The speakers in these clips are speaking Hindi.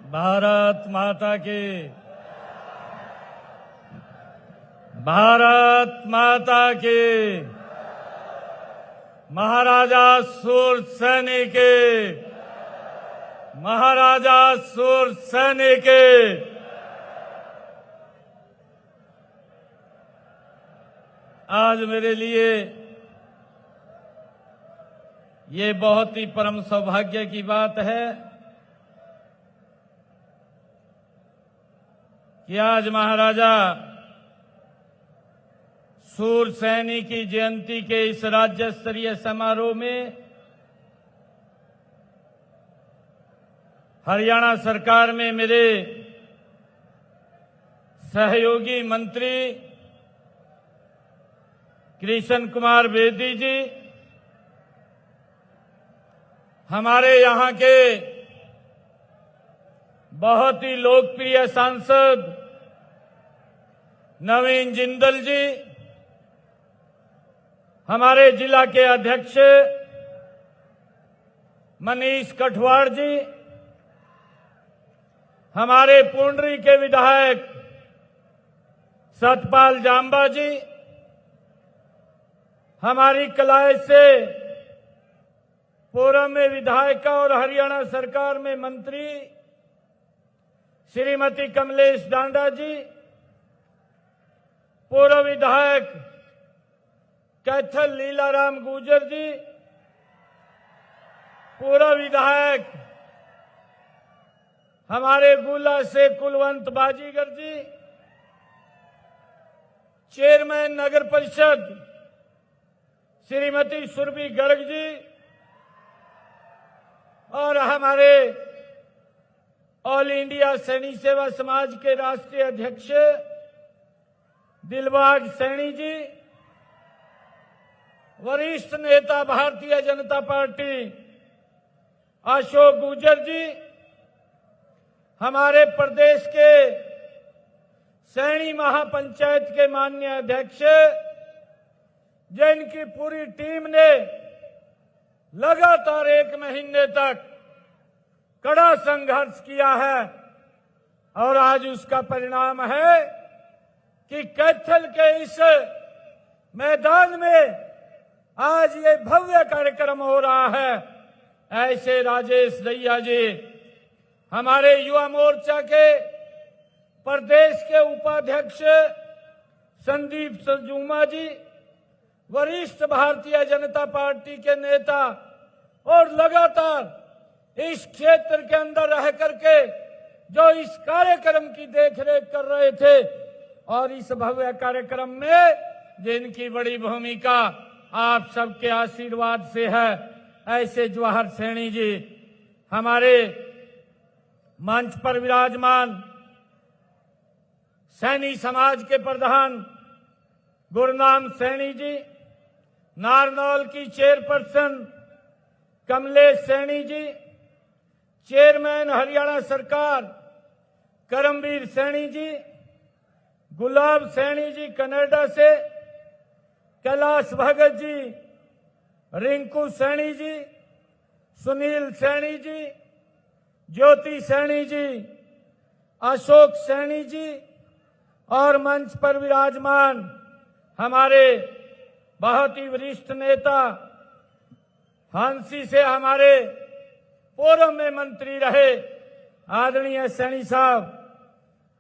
भारत माता की, भारत माता की, महाराजा सूरसेनी के, महाराजा सूरसेनी के। आज मेरे लिए ये बहुत ही परम सौभाग्य की बात है कि आज महाराजा सूरसेनी की जयंती के इस राज्य स्तरीय समारोह में हरियाणा सरकार में मेरे सहयोगी मंत्री कृष्ण कुमार बेदी जी, हमारे यहाँ के बहुत ही लोकप्रिय सांसद नवीन जिंदल जी, हमारे जिला के अध्यक्ष मनीष कठवाड़ जी, हमारे पुंडरी के विधायक सतपाल जांबा जी, हमारी कलाई से पूर्व में विधायिका और हरियाणा सरकार में मंत्री श्रीमती कमलेश डांडा जी, पूर्व विधायक कैथल लीलाराम गुर्जर जी, पूर्व विधायक हमारे गुला से कुलवंत बाजीगर जी, चेयरमैन नगर परिषद श्रीमती सुरभि गर्ग जी और हमारे ऑल इंडिया सैनी सेवा समाज के राष्ट्रीय अध्यक्ष दिलबाग सैनी जी, वरिष्ठ नेता भारतीय जनता पार्टी अशोक गुर्जर जी, हमारे प्रदेश के सैनी महापंचायत के माननीय अध्यक्ष जिनकी पूरी टीम ने लगातार 1 महीने तक कड़ा संघर्ष किया है और आज उसका परिणाम है कि कैथल के इस मैदान में आज ये भव्य कार्यक्रम हो रहा है। ऐसे राजेश दहिया जी, हमारे युवा मोर्चा के प्रदेश के उपाध्यक्ष संदीप सजूमा जी, वरिष्ठ भारतीय जनता पार्टी के नेता और लगातार इस क्षेत्र के अंदर रह करके जो इस कार्यक्रम की देखरेख कर रहे थे और इस भव्य कार्यक्रम में जिनकी बड़ी भूमिका आप सबके आशीर्वाद से है, ऐसे जवाहर सैनी जी, हमारे मंच पर विराजमान सैनी समाज के प्रधान गुरनाम सैनी जी, नारनौल की चेयरपर्सन कमलेश सैनी जी, चेयरमैन हरियाणा सरकार करमवीर सैनी जी, गुलाब सैनी जी कनाडा से, कैलाश भगत जी, रिंकू सैनी जी, सुनील सैनी जी, ज्योति सैनी जी, अशोक सैनी जी और मंच पर विराजमान हमारे बहुत ही वरिष्ठ नेता हांसी से हमारे पूर्व में मंत्री रहे आदरणीय सैनी साहब,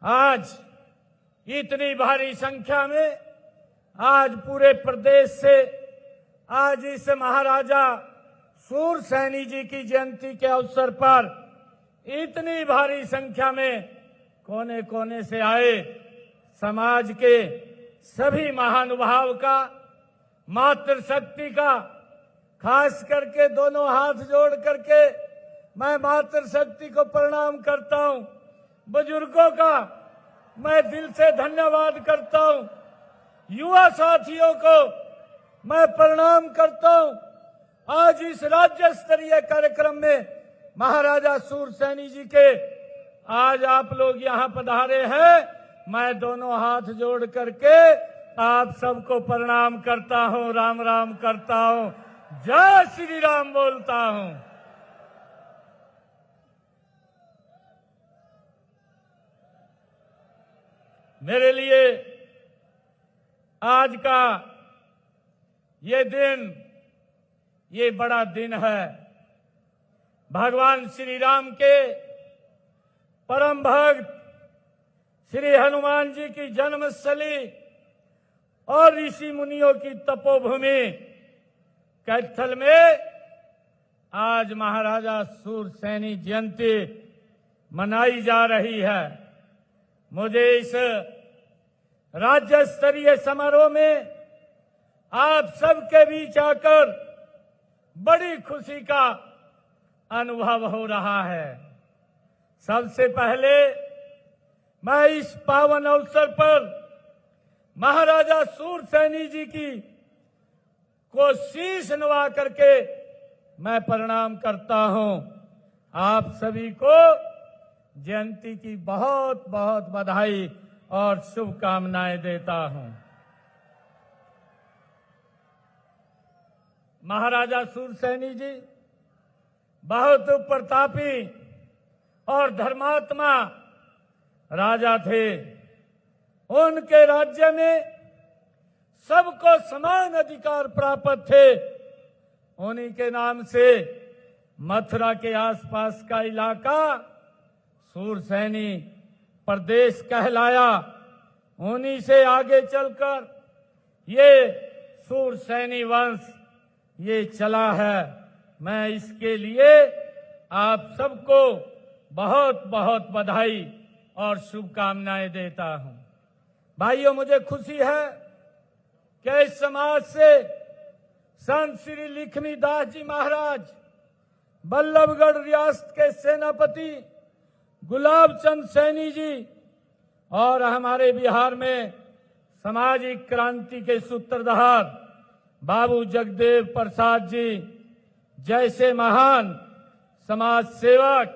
आज इतनी भारी संख्या में आज पूरे प्रदेश से आज इस महाराजा सूरसेनी जी की जयंती के अवसर पर इतनी भारी संख्या में कोने कोने से आए समाज के सभी महानुभाव का, मातृशक्ति का, खास करके दोनों हाथ जोड़ करके मैं मातृशक्ति को प्रणाम करता हूं। बुजुर्गों का मैं दिल से धन्यवाद करता हूं। युवा साथियों को मैं प्रणाम करता हूं। आज इस राज्य स्तरीय कार्यक्रम में महाराजा सूरसेनी जी के आज आप लोग यहां पधारे हैं। मैं दोनों हाथ जोड़ करके आप सबको प्रणाम करता हूं, राम राम करता हूं, जय श्री राम बोलता हूं। मेरे लिए आज का ये दिन, ये बड़ा दिन है। भगवान श्री राम के परम भक्त श्री हनुमान जी की जन्मस्थली और ऋषि मुनियों की तपोभूमि कैथल में आज महाराजा सूरसैनी जयंती मनाई जा रही है। मुझे इस राज्य स्तरीय समारोह में आप सबके बीच आकर बड़ी खुशी का अनुभव हो रहा है। सबसे पहले मैं इस पावन अवसर पर महाराजा सूरसैनी जी की को शीश नवा करके मैं प्रणाम करता हूं। आप सभी को जयंती की बहुत बहुत बधाई और शुभकामनाएं देता हूं। महाराजा सूरसैनी जी बहुत प्रतापी और धर्मात्मा राजा थे। उनके राज्य में सबको समान अधिकार प्राप्त थे। उन्हीं के नाम से मथुरा के आसपास का इलाका सूरसैनी प्रदेश कहलाया। उन्हीं से आगे चलकर ये सूरसैनी वंश ये चला है। मैं इसके लिए आप सबको बहुत बहुत बधाई और शुभकामनाएं देता हूं। भाइयों, मुझे खुशी है कि इस समाज से संत श्री लक्ष्मी दास जी महाराज, बल्लभगढ़ रियासत के सेनापति गुलाब चंद सैनी जी और हमारे बिहार में सामाजिक क्रांति के सूत्रधार बाबू जगदेव प्रसाद जी जैसे महान समाज सेवक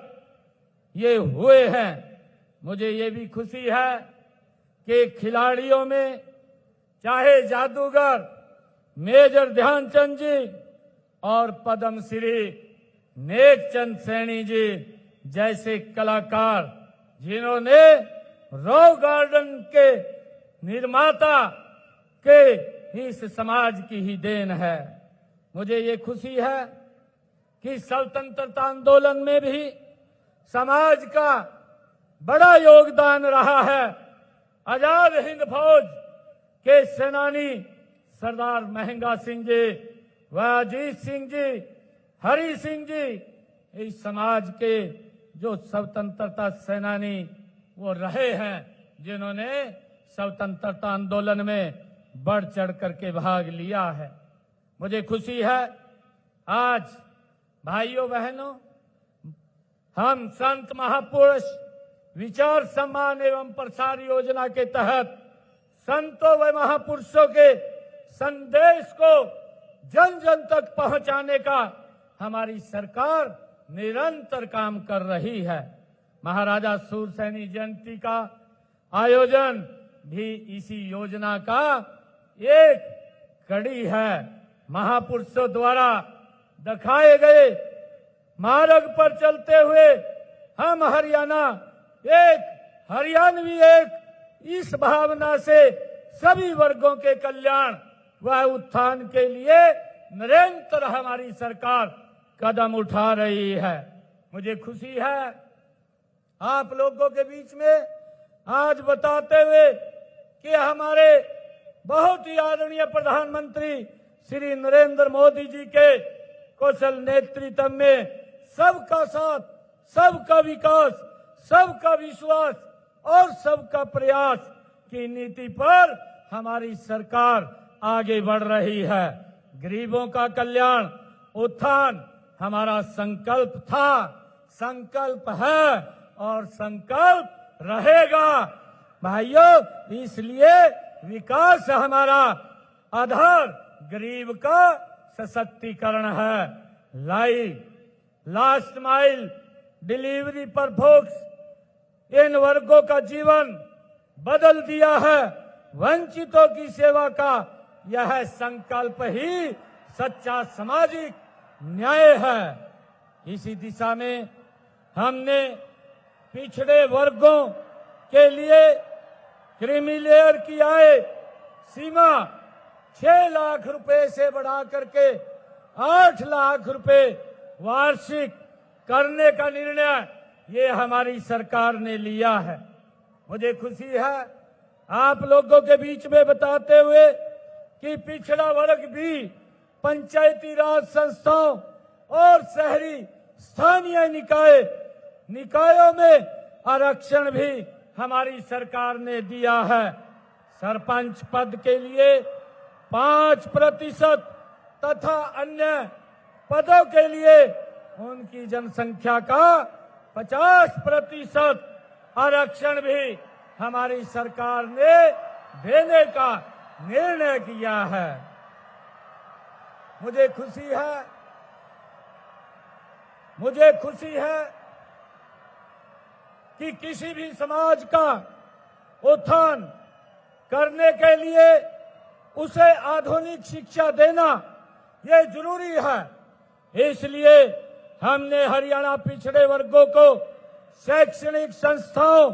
ये हुए हैं। मुझे ये भी खुशी है कि खिलाड़ियों में चाहे जादूगर मेजर ध्यानचंद जी और पद्मश्री नेकचंद सैनी जी जैसे कलाकार, जिन्होंने रॉक गार्डन के निर्माता के इस समाज की ही देन है। मुझे ये खुशी है कि स्वतंत्रता आंदोलन में भी समाज का बड़ा योगदान रहा है। आजाद हिंद फौज के सेनानी सरदार महंगा सिंह जी व अजीत सिंह जी, हरि सिंह जी, इस समाज के जो स्वतंत्रता सेनानी वो रहे हैं, जिन्होंने स्वतंत्रता आंदोलन में बढ़ चढ़ करके भाग लिया है। मुझे खुशी है आज भाइयों बहनों, हम संत महापुरुष विचार सम्मान एवं प्रसार योजना के तहत संतों व महापुरुषों के संदेश को जन जन तक पहुंचाने का हमारी सरकार निरंतर काम कर रही है। महाराजा सूरसैनी जयंती का आयोजन भी इसी योजना का एक कड़ी है। महापुरुषों द्वारा दिखाए गए मार्ग पर चलते हुए हम हरियाणा हरियाणवी एक इस भावना से सभी वर्गों के कल्याण व उत्थान के लिए निरंतर हमारी सरकार कदम उठा रही है। मुझे खुशी है आप लोगों के बीच में आज बताते हुए कि हमारे बहुत ही आदरणीय प्रधानमंत्री श्री नरेंद्र मोदी जी के कौशल नेतृत्व में सबका साथ, सबका विकास, सबका विश्वास और सबका प्रयास की नीति पर हमारी सरकार आगे बढ़ रही है। गरीबों का कल्याण, उत्थान हमारा संकल्प था, संकल्प है और संकल्प रहेगा। भाइयों, इसलिए विकास हमारा आधार गरीब का सशक्तिकरण है। लास्ट माइल डिलीवरी पर फोकस इन वर्गों का जीवन बदल दिया है। वंचितों की सेवा का यह संकल्प ही सच्चा सामाजिक न्याय है। इसी दिशा में हमने पिछड़े वर्गों के लिए क्रीमी लेयर की आय सीमा 6 लाख रुपए से बढ़ा करके 8 लाख रुपए वार्षिक करने का निर्णय ये हमारी सरकार ने लिया है। मुझे खुशी है आप लोगों के बीच में बताते हुए कि पिछड़ा वर्ग भी पंचायती राज संस्थाओं और शहरी स्थानीय निकायों में आरक्षण भी हमारी सरकार ने दिया है। सरपंच पद के लिए 5% तथा अन्य पदों के लिए उनकी जनसंख्या का 50% आरक्षण भी हमारी सरकार ने देने का निर्णय किया है। मुझे खुशी है कि किसी भी समाज का उत्थान करने के लिए उसे आधुनिक शिक्षा देना ये जरूरी है। इसलिए हमने हरियाणा पिछड़े वर्गों को शैक्षणिक संस्थाओं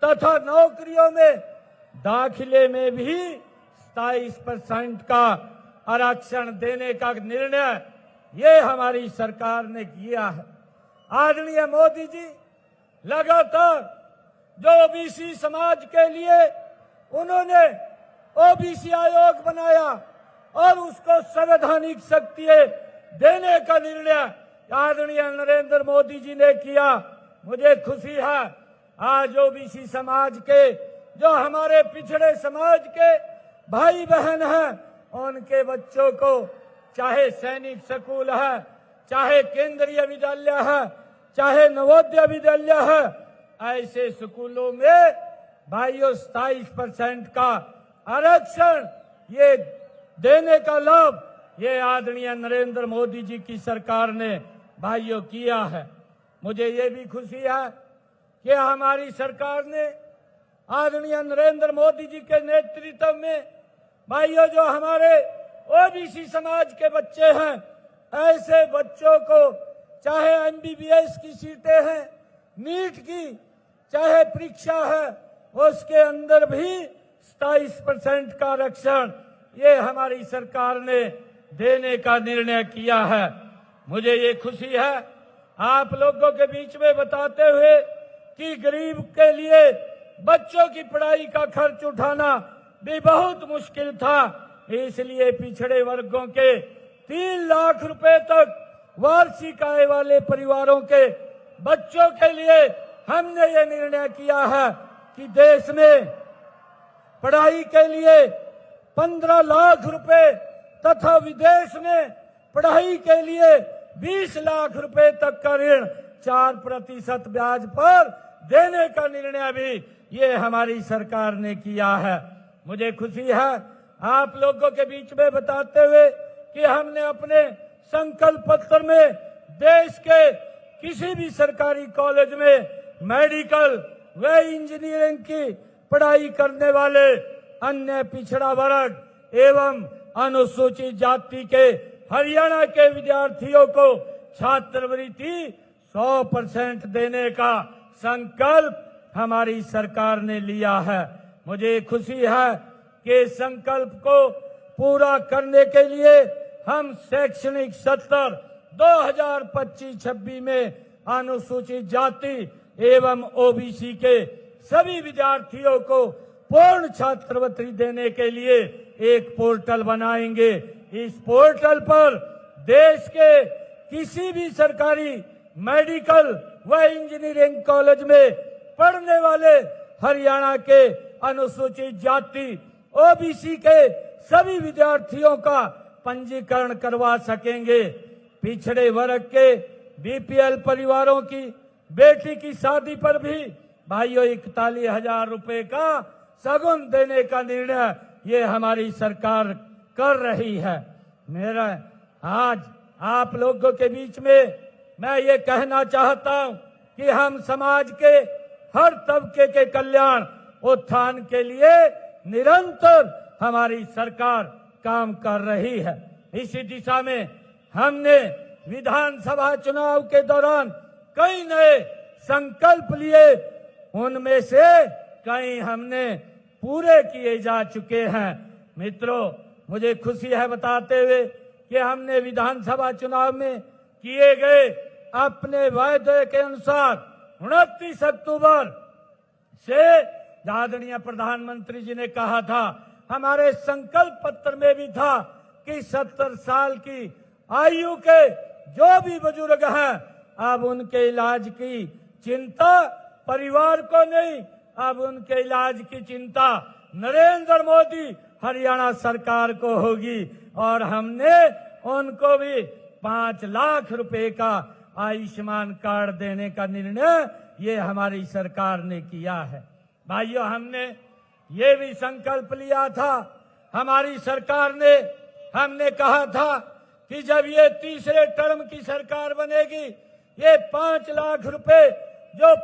तथा नौकरियों में दाखिले में भी 27% का आरक्षण देने का निर्णय ये हमारी सरकार ने किया है। आदरणीय मोदी जी लगातार जो ओबीसी समाज के लिए उन्होंने ओबीसी आयोग बनाया और उसको संवैधानिक शक्ति देने का निर्णय आदरणीय नरेंद्र मोदी जी ने किया। मुझे खुशी है आज ओबीसी समाज के जो हमारे पिछड़े समाज के भाई बहन हैं उनके बच्चों को चाहे सैनिक स्कूल है, चाहे केंद्रीय विद्यालय है, चाहे नवोदय विद्यालय है, ऐसे स्कूलों में भाइयों 27% का आरक्षण ये देने का लाभ ये आदरणीय नरेंद्र मोदी जी की सरकार ने भाइयों किया है। मुझे ये भी खुशी है कि हमारी सरकार ने आदरणीय नरेंद्र मोदी जी के नेतृत्व में भाइयों जो हमारे ओबीसी समाज के बच्चे हैं ऐसे बच्चों को चाहे एमबीबीएस की सीटें हैं, नीट की चाहे परीक्षा है उसके अंदर भी 27% का आरक्षण ये हमारी सरकार ने देने का निर्णय किया है। मुझे ये खुशी है आप लोगों के बीच में बताते हुए कि गरीब के लिए बच्चों की पढ़ाई का खर्च उठाना भी बहुत मुश्किल था। इसलिए पिछड़े वर्गों के 3 लाख रुपए तक वार्षिक आय वाले परिवारों के बच्चों के लिए हमने ये निर्णय किया है कि देश में पढ़ाई के लिए 15 लाख रुपए तथा विदेश में पढ़ाई के लिए 20 लाख रुपए तक का ऋण 4% ब्याज पर देने का निर्णय भी ये हमारी सरकार ने किया है। मुझे खुशी है आप लोगों के बीच में बताते हुए कि हमने अपने संकल्प पत्र में देश के किसी भी सरकारी कॉलेज में मेडिकल व इंजीनियरिंग की पढ़ाई करने वाले अन्य पिछड़ा वर्ग एवं अनुसूचित जाति के हरियाणा के विद्यार्थियों को छात्रवृत्ति 100% देने का संकल्प हमारी सरकार ने लिया है। मुझे खुशी है कि संकल्प को पूरा करने के लिए हम शैक्षणिक सत्र 2025-26 में अनुसूचित जाति एवं ओबीसी के सभी विद्यार्थियों को पूर्ण छात्रवृत्ति देने के लिए एक पोर्टल बनाएंगे। इस पोर्टल पर देश के किसी भी सरकारी मेडिकल व इंजीनियरिंग कॉलेज में पढ़ने वाले हरियाणा के अनुसूचित जाति ओबीसी के सभी विद्यार्थियों का पंजीकरण करवा सकेंगे। पिछड़े वर्ग के बीपीएल परिवारों की बेटी की शादी पर भी भाइयों 41,000 रुपए का सगुन देने का निर्णय ये हमारी सरकार कर रही है। मेरा आज आप लोगों के बीच में मैं ये कहना चाहता हूं कि हम समाज के हर तबके के कल्याण उत्थान के लिए निरंतर हमारी सरकार काम कर रही है। इसी दिशा में हमने विधानसभा चुनाव के दौरान कई नए संकल्प लिए, उनमें से कई हमने पूरे किए जा चुके हैं। मित्रों, मुझे खुशी है बताते हुए कि हमने विधानसभा चुनाव में किए गए अपने वायदे के अनुसार 29 अक्टूबर से आदरणीय प्रधानमंत्री जी ने कहा था, हमारे संकल्प पत्र में भी था कि 70 साल की आयु के जो भी बुजुर्ग हैं, अब उनके इलाज की चिंता परिवार को नहीं, अब उनके इलाज की चिंता नरेंद्र मोदी हरियाणा सरकार को होगी। और हमने उनको भी 5 लाख रुपए का आयुष्मान कार्ड देने का निर्णय ये हमारी सरकार ने किया है। भाइयों, हमने ये भी संकल्प लिया था, हमारी सरकार ने, हमने कहा था कि जब ये तीसरे टर्म की सरकार बनेगी, ये 5 लाख रुपए जो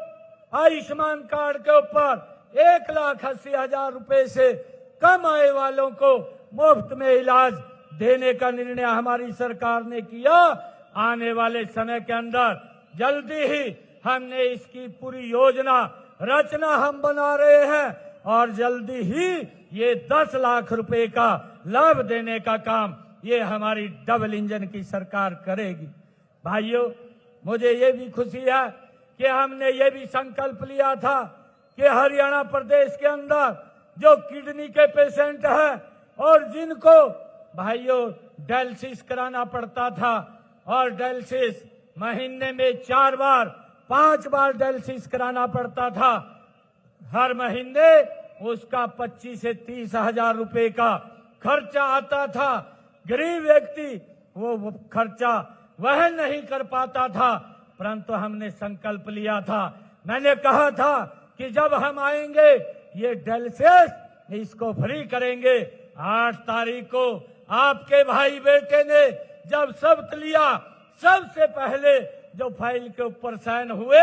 आयुष्मान कार्ड के ऊपर 1,80,000 रुपए से कम आय वालों को मुफ्त में इलाज देने का निर्णय हमारी सरकार ने किया। आने वाले समय के अंदर जल्दी ही हमने इसकी पूरी योजना रचना हम बना रहे हैं और जल्दी ही ये 10 लाख रुपए का लाभ देने का काम ये हमारी डबल इंजन की सरकार करेगी। भाइयों, मुझे ये भी खुशी है कि हमने ये भी संकल्प लिया था कि हरियाणा प्रदेश के अंदर जो किडनी के पेशेंट हैं और जिनको भाइयों डायलिसिस कराना पड़ता था और डायलिसिस महीने में 4 बार 5 बार डायलिसिस कराना पड़ता था, हर महीने उसका 25 से 30 हजार रुपए का खर्चा आता था। गरीब व्यक्ति वो खर्चा वहन नहीं कर पाता था, परंतु हमने संकल्प लिया था, मैंने कहा था कि जब हम आएंगे ये डायलिसिस इसको फ्री करेंगे। 8 तारीख को आपके भाई बेटे ने जब शपथ लिया, सबसे पहले जो फाइल के ऊपर साइन हुए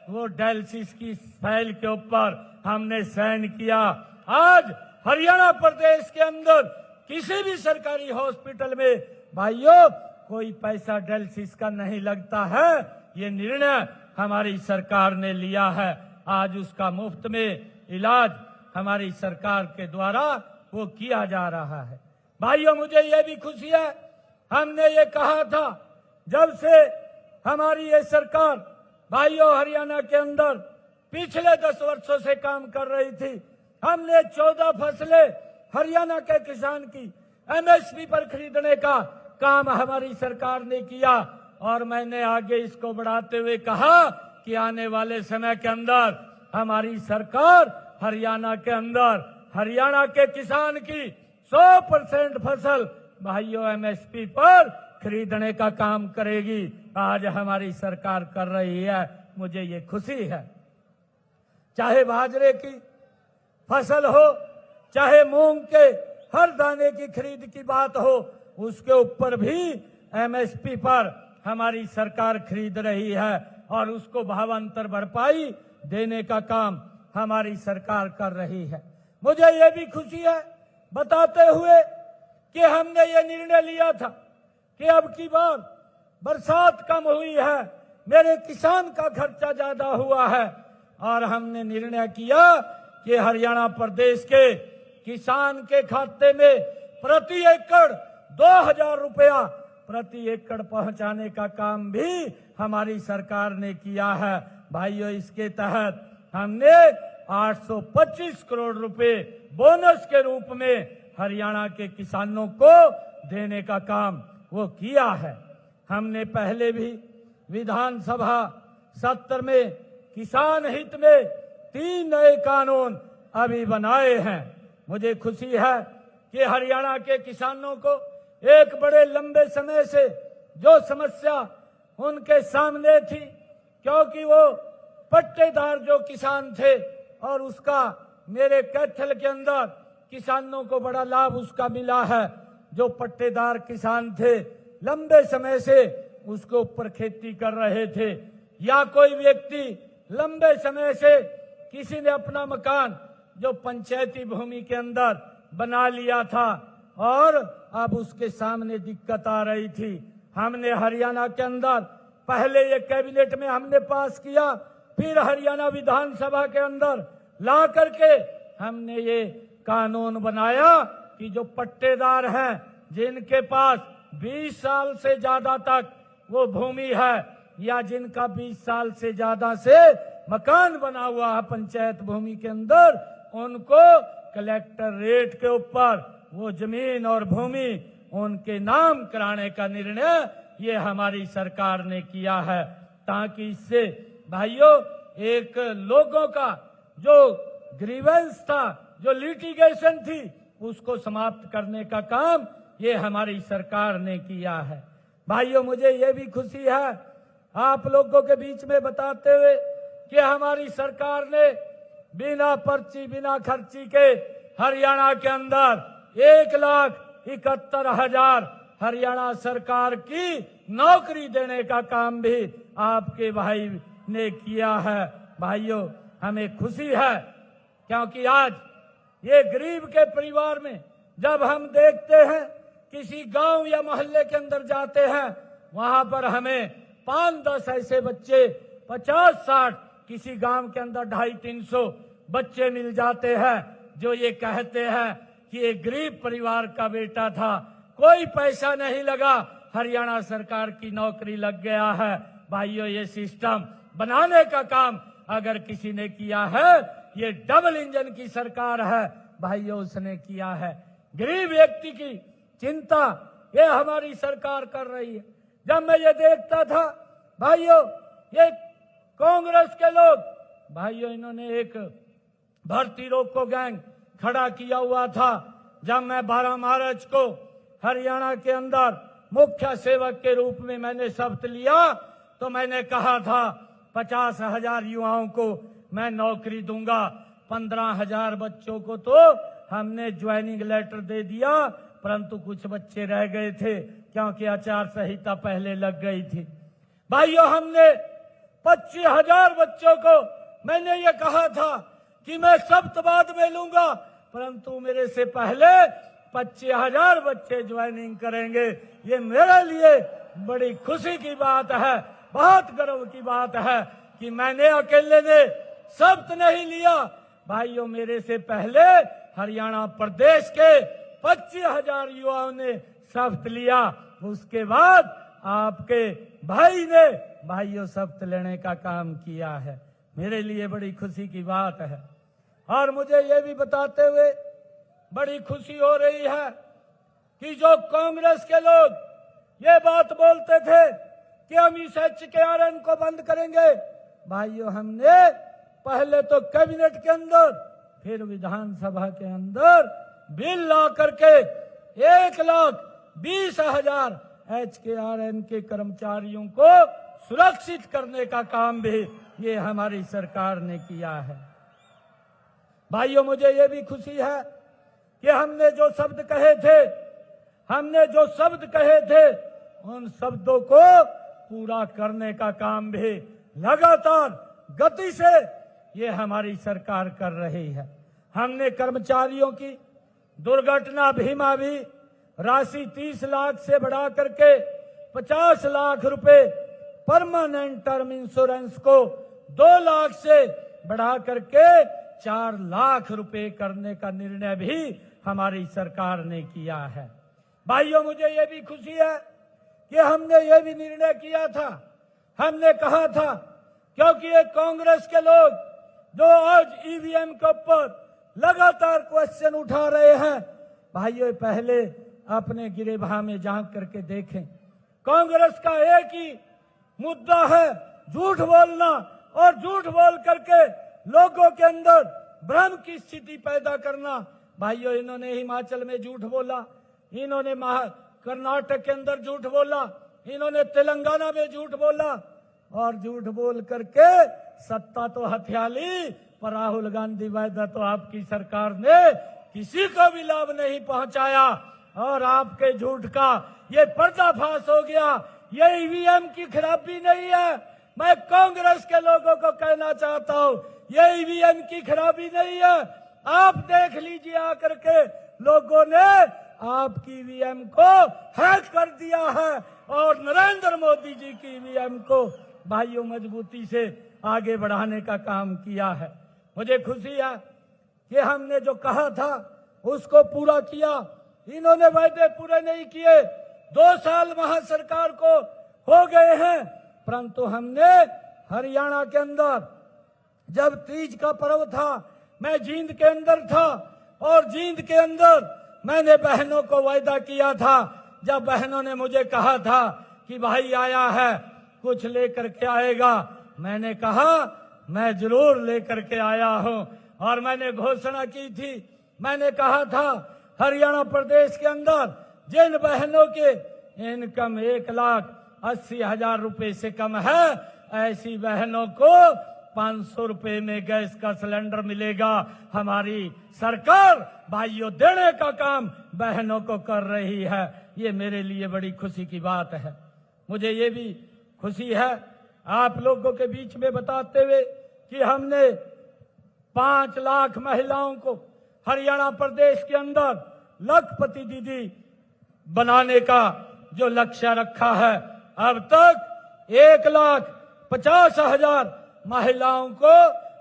वो डायलिसिस की फाइल के ऊपर हमने साइन किया। आज हरियाणा प्रदेश के अंदर किसी भी सरकारी हॉस्पिटल में भाइयों कोई पैसा डायलिसिस का नहीं लगता है। ये निर्णय हमारी सरकार ने लिया है। आज उसका मुफ्त में इलाज हमारी सरकार के द्वारा वो किया जा रहा है। भाइयों, मुझे ये भी खुशी है, हमने ये कहा था जब से हमारी ये सरकार भाइयों हरियाणा के अंदर पिछले 10 वर्षों से काम कर रही थी, हमने 14 फसलें हरियाणा के किसान की एमएसपी पर खरीदने का काम हमारी सरकार ने किया। और मैंने आगे इसको बढ़ाते हुए कहा कि आने वाले समय के अंदर हमारी सरकार हरियाणा के अंदर हरियाणा के किसान की 100% फसल भाइयों एमएसपी पर खरीदने का काम करेगी। आज हमारी सरकार कर रही है, मुझे ये खुशी है। चाहे बाजरे की फसल हो, चाहे मूंग के हर दाने की खरीद की बात हो, उसके ऊपर भी एमएसपी पर हमारी सरकार खरीद रही है और उसको भावांतर भरपाई देने का काम हमारी सरकार कर रही है। मुझे ये भी खुशी है बताते हुए कि हमने ये निर्णय लिया था कि अब की बार बरसात कम हुई है, मेरे किसान का खर्चा ज्यादा हुआ है और हमने निर्णय किया कि हरियाणा प्रदेश के किसान के खाते में प्रति एकड़ 2,000 रुपया प्रति एकड़ पहुंचाने का काम भी हमारी सरकार ने किया है। भाइयों, इसके तहत हमने 825 करोड़ रुपए बोनस के रूप में हरियाणा के किसानों को देने का काम वो किया है। हमने पहले भी विधानसभा सत्र में किसान हित में 3 नए कानून अभी बनाए हैं। मुझे खुशी है कि हरियाणा के किसानों को एक बड़े लंबे समय से जो समस्या उनके सामने थी, क्योंकि वो पट्टेदार जो किसान थे और उसका मेरे कैथल के अंदर किसानों को बड़ा लाभ उसका मिला है। जो पट्टेदार किसान थे लंबे समय से उसके ऊपर खेती कर रहे थे, या कोई व्यक्ति लंबे समय से किसी ने अपना मकान जो पंचायती भूमि के अंदर बना लिया था और अब उसके सामने दिक्कत आ रही थी। हमने हरियाणा के अंदर पहले ये कैबिनेट में हमने पास किया, फिर हरियाणा विधानसभा के अंदर ला करके हमने ये कानून बनाया कि जो पट्टेदार हैं, जिनके पास 20 साल से ज्यादा तक वो भूमि है या जिनका 20 साल से ज्यादा से मकान बना हुआ है पंचायत भूमि के अंदर, उनको कलेक्टर रेट के ऊपर वो जमीन और भूमि उनके नाम कराने का निर्णय ये हमारी सरकार ने किया है, ताकि इससे भाइयों एक लोगों का जो ग्रीवेंस था, जो लिटिगेशन थी, उसको समाप्त करने का काम ये हमारी सरकार ने किया है। भाइयों मुझे ये भी खुशी है आप लोगों के बीच में बताते हुए कि हमारी सरकार ने बिना पर्ची बिना खर्ची के हरियाणा के अंदर 1,71,000 हरियाणा सरकार की नौकरी देने का काम भी आपके भाई ने किया है। भाइयों हमें खुशी है क्योंकि आज ये गरीब के परिवार में जब हम देखते हैं, किसी गांव या मोहल्ले के अंदर जाते हैं, वहां पर हमें 5-10 ऐसे बच्चे, 50-60, किसी गांव के अंदर 250-300 बच्चे मिल जाते हैं जो ये कहते हैं कि ये गरीब परिवार का बेटा था, कोई पैसा नहीं लगा, हरियाणा सरकार की नौकरी लग गया है। भाइयों ये सिस्टम बनाने का काम अगर किसी ने किया है, ये डबल इंजन की सरकार है भाइयों, उसने किया है। गरीब व्यक्ति की चिंता ये हमारी सरकार कर रही है। जब मैं ये देखता था भाइयों, ये कांग्रेस के लोग भाइयों, इन्होंने एक भर्ती रोको गैंग खड़ा किया हुआ था। जब मैं 12 मार्च को हरियाणा के अंदर मुख्य सेवक के रूप में मैंने शपथ लिया, तो मैंने कहा था 50,000 युवाओं को मैं नौकरी दूंगा। 15,000 बच्चों को तो हमने ज्वाइनिंग लेटर दे दिया, परंतु कुछ बच्चे रह गए थे क्योंकि आचार संहिता पहले लग गई थी। भाइयों हमने 25,000 बच्चों को मैंने ये कहा था कि मैं शपथ बाद में लूंगा, परंतु मेरे से पहले 25,000 बच्चे ज्वाइनिंग करेंगे। ये मेरे लिए बड़ी खुशी की बात है, बहुत गर्व की बात है कि मैंने अकेले ने शपथ नहीं लिया। भाइयों मेरे से पहले हरियाणा प्रदेश के 25,000 युवाओं ने शपथ लिया, उसके बाद आपके भाई ने भाइयों शपथ लेने का काम किया है। मेरे लिए बड़ी खुशी की बात है। और मुझे ये भी बताते हुए बड़ी खुशी हो रही है कि जो कांग्रेस के लोग ये बात बोलते थे कि हम इस HKRN को बंद करेंगे, भाइयों हमने पहले तो कैबिनेट के अंदर फिर विधानसभा के अंदर बिल ला करके 1,20,000 HKRN के कर्मचारियों को सुरक्षित करने का काम भी ये हमारी सरकार ने किया है। भाइयों मुझे ये भी खुशी है कि हमने जो शब्द कहे थे उन शब्दों को पूरा करने का काम भी लगातार गति से ये हमारी सरकार कर रही है। हमने कर्मचारियों की दुर्घटना बीमा भी राशि 30 लाख से बढ़ा करके 50 लाख रुपए, परमानेंट टर्म इंश्योरेंस को 2 लाख से बढ़ा करके 4 लाख रुपए करने का निर्णय भी हमारी सरकार ने किया है। भाइयों मुझे ये भी खुशी है कि हमने ये भी निर्णय किया था, हमने कहा था, क्योंकि ये कांग्रेस के लोग जो आज EVM के ऊपर लगातार क्वेश्चन उठा रहे हैं, भाइयों पहले अपने गिरेबान में झांक करके देखें। कांग्रेस का एक ही मुद्दा है झूठ बोलना, और झूठ बोल करके लोगों के अंदर भ्रम की स्थिति पैदा करना। भाइयों इन्होंने हिमाचल में झूठ बोला, इन्होंने कर्नाटक के अंदर झूठ बोला, इन्होंने तेलंगाना में झूठ बोला, और झूठ बोल करके सत्ता तो हथिया ली, पर राहुल गांधी वायदा तो आपकी सरकार ने किसी को भी लाभ नहीं पहुंचाया, और आपके झूठ का ये पर्दाफाश हो गया। ये EVM की खराबी नहीं है, मैं कांग्रेस के लोगों को कहना चाहता हूं, ये EVM की खराबी नहीं है। आप देख लीजिए आकर के लोगों ने आपकी EVM को हैक कर दिया है, और नरेंद्र मोदी जी की EVM को भाइयों मजबूती से आगे बढ़ाने का काम किया है। मुझे खुशी है कि हमने जो कहा था उसको पूरा किया। इन्होंने वायदे पूरे नहीं किए। 2 साल वहां सरकार को हो गए हैं, परंतु हमने हरियाणा के अंदर जब तीज का पर्व था, मैं जींद के अंदर था और जींद के अंदर मैंने बहनों को वायदा किया था। जब बहनों ने मुझे कहा था कि भाई आया है कुछ लेकर के आएगा, मैंने कहा मैं जरूर लेकर के आया हूं। और मैंने घोषणा की थी, मैंने कहा था हरियाणा प्रदेश के अंदर जिन बहनों के इनकम 1,80,000 रुपए से कम है, ऐसी बहनों को 500 रुपए में गैस का सिलेंडर मिलेगा। हमारी सरकार भाइयों देने का काम बहनों को कर रही है। ये मेरे लिए बड़ी खुशी की बात है। मुझे ये भी खुशी है आप लोगों के बीच में बताते हुए कि हमने 5 लाख महिलाओं को हरियाणा प्रदेश के अंदर लखपति दीदी बनाने का जो लक्ष्य रखा है, अब तक 1,50,000 महिलाओं को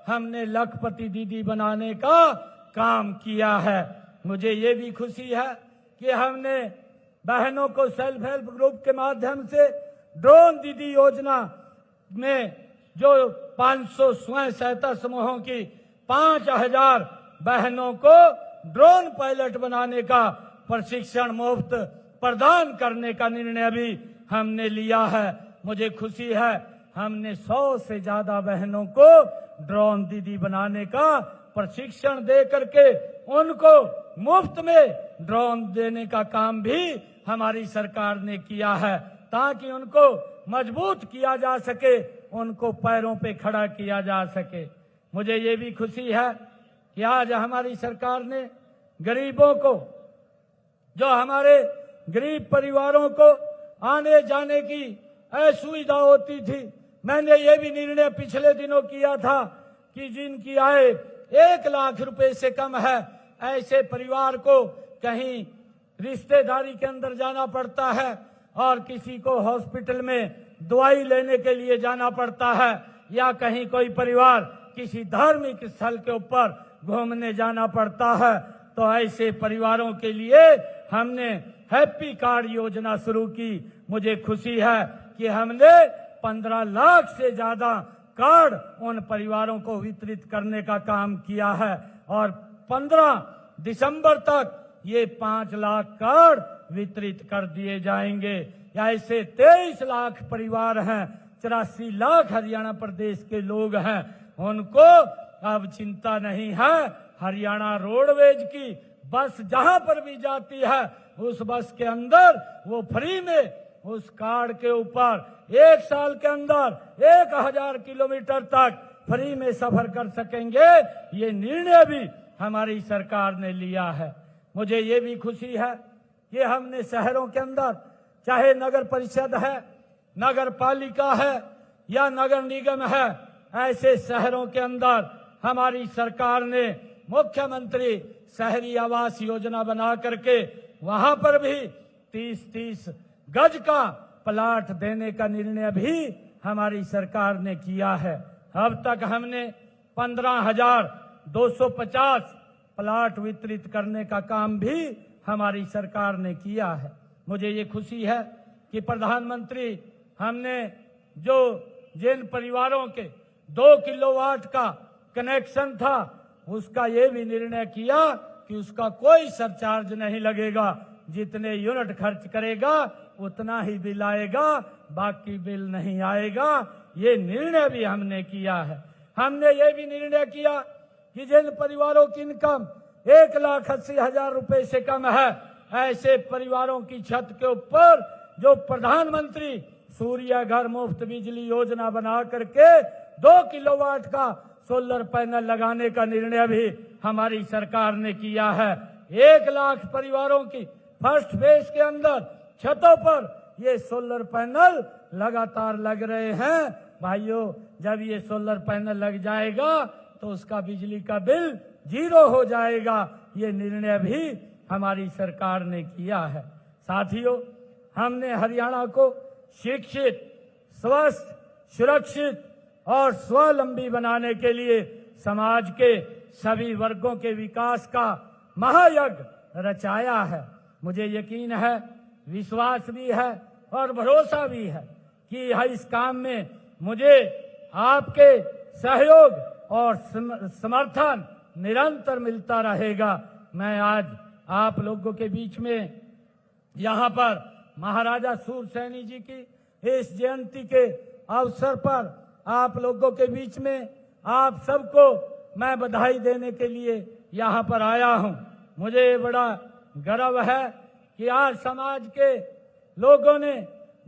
हमने लखपति दीदी बनाने का काम किया है। मुझे ये भी खुशी है कि हमने बहनों को सेल्फ हेल्प ग्रुप के माध्यम से ड्रोन दीदी योजना में जो 500 स्वयं सहायता समूहों की 5,000 बहनों को ड्रोन पायलट बनाने का प्रशिक्षण मुफ्त प्रदान करने का निर्णय भी हमने लिया है। मुझे खुशी है हमने 100 से ज्यादा बहनों को ड्रोन दीदी बनाने का प्रशिक्षण दे करके उनको मुफ्त में ड्रोन देने का काम भी हमारी सरकार ने किया है, ताकि उनको मजबूत किया जा सके, उनको पैरों पे खड़ा किया जा सके। मुझे ये भी खुशी है कि आज हमारी सरकार ने गरीबों को, जो हमारे गरीब परिवारों को आने जाने की असुविधा होती थी, मैंने ये भी निर्णय पिछले दिनों किया था कि जिनकी आय 1 लाख रुपए से कम है, ऐसे परिवार को कहीं रिश्तेदारी के अंदर जाना पड़ता है और किसी को हॉस्पिटल में दवाई लेने के लिए जाना पड़ता है, या कहीं कोई परिवार किसी धार्मिक स्थल के ऊपर घूमने जाना पड़ता है, तो ऐसे परिवारों के लिए हमने हैप्पी कार्ड योजना शुरू की। मुझे खुशी है कि हमने 15 लाख से ज्यादा कार्ड उन परिवारों को वितरित करने का काम किया है और 15 दिसंबर तक ये 5 लाख कार्ड वितरित कर दिए जाएंगे। ऐसे 23 लाख परिवार हैं, 84 लाख हरियाणा प्रदेश के लोग हैं, उनको अब चिंता नहीं है। हरियाणा रोडवेज की बस जहां पर भी जाती है, उस बस के अंदर वो फ्री में उस कार्ड के ऊपर 1 साल के अंदर 1000 किलोमीटर तक फ्री में सफर कर सकेंगे। ये निर्णय भी हमारी सरकार ने लिया है। मुझे ये भी खुशी है कि हमने शहरों के अंदर, चाहे नगर परिषद है, नगर पालिका है या नगर निगम है, ऐसे शहरों के अंदर हमारी सरकार ने मुख्यमंत्री शहरी आवास योजना बना करके वहां पर भी 30-30 गज का प्लाट देने का निर्णय भी हमारी सरकार ने किया है। अब तक हमने 15,250 प्लाट वितरित करने का काम भी हमारी सरकार ने किया है। मुझे ये खुशी है कि प्रधानमंत्री हमने जो जिन परिवारों के 2 किलोवाट का कनेक्शन था, उसका ये भी निर्णय किया कि उसका कोई सरचार्ज नहीं लगेगा। जितने यूनिट खर्च करेगा उतना ही बिल आएगा, बाकी बिल नहीं आएगा। ये निर्णय भी हमने किया है। हमने ये भी निर्णय किया कि जिन परिवारों की इनकम 1,80,000 रुपए से कम है, ऐसे परिवारों की छत के ऊपर जो प्रधानमंत्री सूर्य घर मुफ्त बिजली योजना बना करके 2 किलोवाट का सोलर पैनल लगाने का निर्णय भी हमारी सरकार ने किया है। 1 लाख परिवारों की फर्स्ट फेज के अंदर छतों पर ये सोलर पैनल लगातार लग रहे हैं। भाइयों, जब ये सोलर पैनल लग जाएगा तो उसका बिजली का बिल 0 हो जाएगा। ये निर्णय भी हमारी सरकार ने किया है। साथियों, हमने हरियाणा को शिक्षित, स्वस्थ, सुरक्षित और स्वावलंबी बनाने के लिए समाज के सभी वर्गों के विकास का महायज्ञ रचाया है। मुझे यकीन है, विश्वास भी है और भरोसा भी है कि इस काम में मुझे आपके सहयोग और समर्थन निरंतर मिलता रहेगा। मैं आज आप लोगों के बीच में यहाँ पर महाराजा सूरसैनी जी की इस जयंती के अवसर पर आप लोगों के बीच में आप सबको मैं बधाई देने के लिए यहाँ पर आया हूँ। मुझे बड़ा गर्व है कि आज समाज के लोगों ने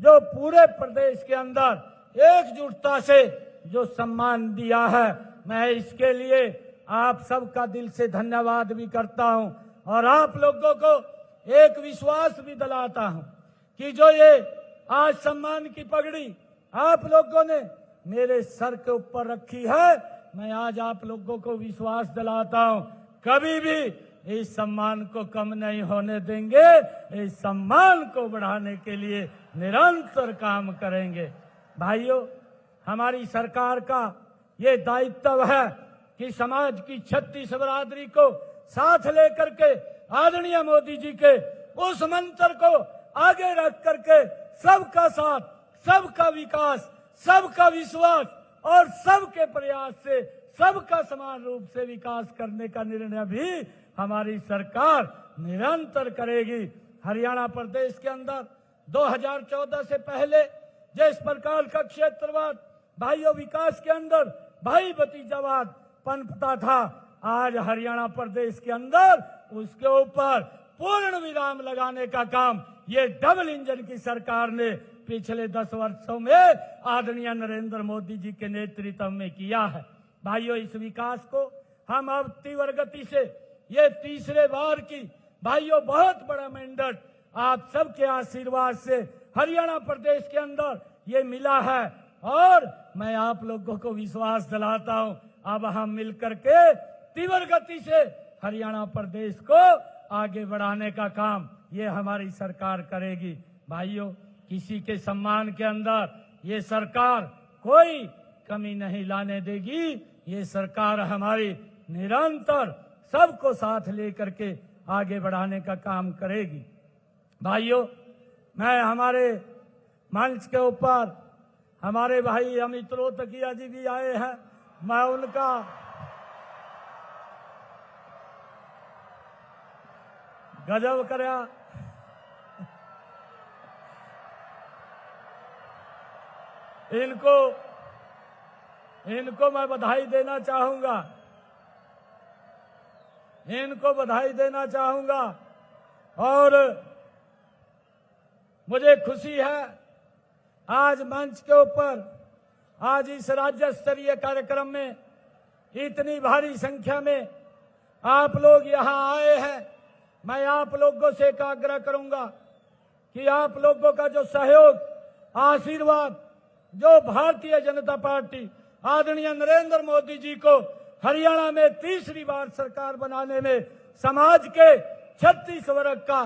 जो पूरे प्रदेश के अंदर एकजुटता से जो सम्मान दिया है, मैं इसके लिए आप सबका दिल से धन्यवाद भी करता हूं और आप लोगों को एक विश्वास भी दिलाता हूं कि जो ये आज सम्मान की पगड़ी आप लोगों ने मेरे सर के ऊपर रखी है, मैं आज आप लोगों को विश्वास दिलाता हूं कभी भी इस सम्मान को कम नहीं होने देंगे। इस सम्मान को बढ़ाने के लिए निरंतर काम करेंगे। भाइयों, हमारी सरकार का ये दायित्व है कि समाज की 36 बिरादरी को साथ लेकर के आदरणीय मोदी जी के उस मंत्र को आगे रख करके सबका साथ, सबका विकास, सबका विश्वास और सबके प्रयास से सबका समान रूप से विकास करने का निर्णय भी हमारी सरकार निरंतर करेगी। हरियाणा प्रदेश के अंदर 2014 से पहले जिस प्रकार का क्षेत्रवाद भाइयों विकास के अंदर भाई भतीजावाद पनपता था, आज हरियाणा प्रदेश के अंदर उसके ऊपर पूर्ण विराम लगाने का काम ये डबल इंजन की सरकार ने पिछले 10 वर्षों में आदरणीय नरेंद्र मोदी जी के नेतृत्व में किया है। भाइयों, इस विकास को हम अब तीव्र गति से ये तीसरे बार की भाइयों बहुत बड़ा मैंडेट आप सबके आशीर्वाद से हरियाणा प्रदेश के अंदर ये मिला है और मैं आप लोगों को विश्वास दिलाता हूं अब हम मिलकर के तीव्र गति से हरियाणा प्रदेश को आगे बढ़ाने का काम ये हमारी सरकार करेगी। भाइयों, किसी के सम्मान के अंदर ये सरकार कोई कमी नहीं लाने देगी। ये सरकार हमारी निरंतर सबको साथ लेकर के आगे बढ़ाने का काम करेगी। भाइयों, मैं हमारे मंच के ऊपर हमारे भाई अमित रोहतकिया जी भी आए हैं, मैं उनका गजब करया इनको मैं बधाई देना चाहूंगा, इनको बधाई देना चाहूंगा और मुझे खुशी है आज मंच के ऊपर आज इस राज्य स्तरीय कार्यक्रम में इतनी भारी संख्या में आप लोग यहां आए हैं। मैं आप लोगों से एक आग्रह करूंगा कि आप लोगों का जो सहयोग, आशीर्वाद, जो भारतीय जनता पार्टी आदरणीय नरेंद्र मोदी जी को हरियाणा में तीसरी बार सरकार बनाने में समाज के 36 वर्ग का